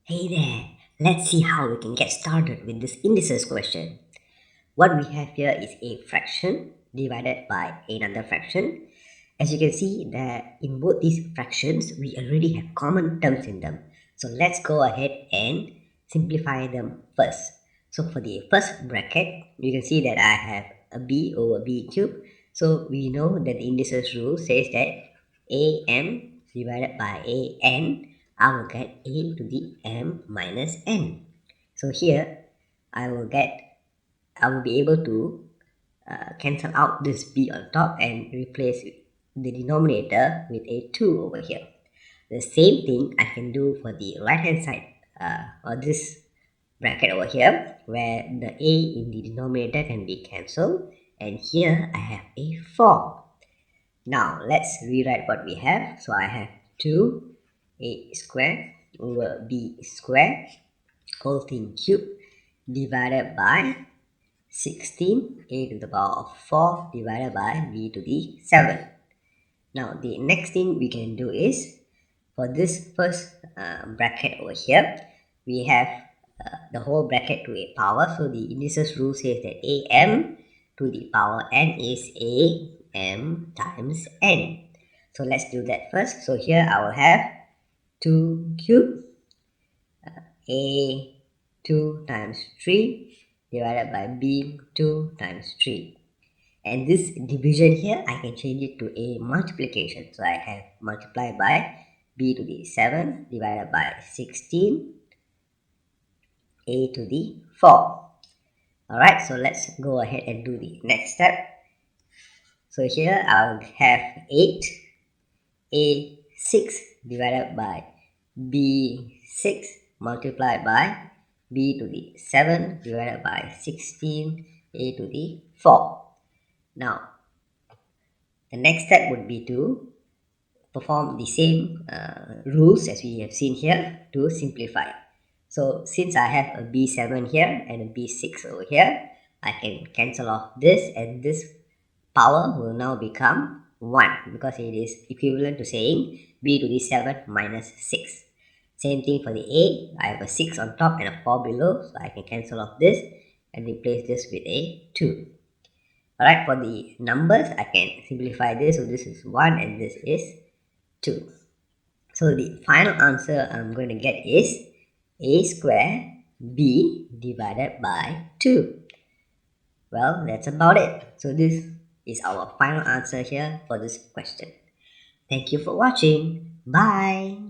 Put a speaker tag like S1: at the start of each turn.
S1: Hey there, let's see how we can get started with this indices question. What we have here is a fraction divided by another fraction. As you can see that in both these fractions, we already have common terms in them. So let's go ahead and simplify them first. So for the first bracket, you can see that I have a b over b cubed. So we know that the indices rule says that am divided by an, I will get a to the m minus n. So here, I will be able to cancel out this b on top and replace the denominator with a 2 over here. The same thing I can do for the right hand side or this bracket over here, where the a in the denominator can be cancelled, and here I have a 4. Now let's rewrite what we have. So I have 2a squared over b squared, whole thing cubed, divided by 16 a to the power of 4 divided by b to the 7. Now the next thing we can do is, for this first bracket over here, we have the whole bracket to a power. So the indices rule says that am to the power n is am times n. So let's do that first. So here I will have 2 cubed a 2 times 3 divided by b 2 times 3. And this division here, I can change it to a multiplication. So I have multiplied by b to the 7 divided by 16 a to the 4. Alright, so let's go ahead and do the next step. So here I'll have 8 a 6 divided by b 6 multiplied by b to the 7 divided by 16 a to the 4. Now the next step would be to perform the same rules as we have seen here to simplify. So since I have a b7 here and a b6 over here, I can cancel off this, and this power will now become 1 because it is equivalent to saying b to the 7 minus 6. Same thing for the a. I have a 6 on top and a 4 below, so I can cancel off this and replace this with a 2. Alright, for the numbers, I can simplify this. So this is 1 and this is 2. So the final answer I'm going to get is a squared b divided by 2. Well, that's about it. So this is our final answer here for this question. Thank you for watching. Bye.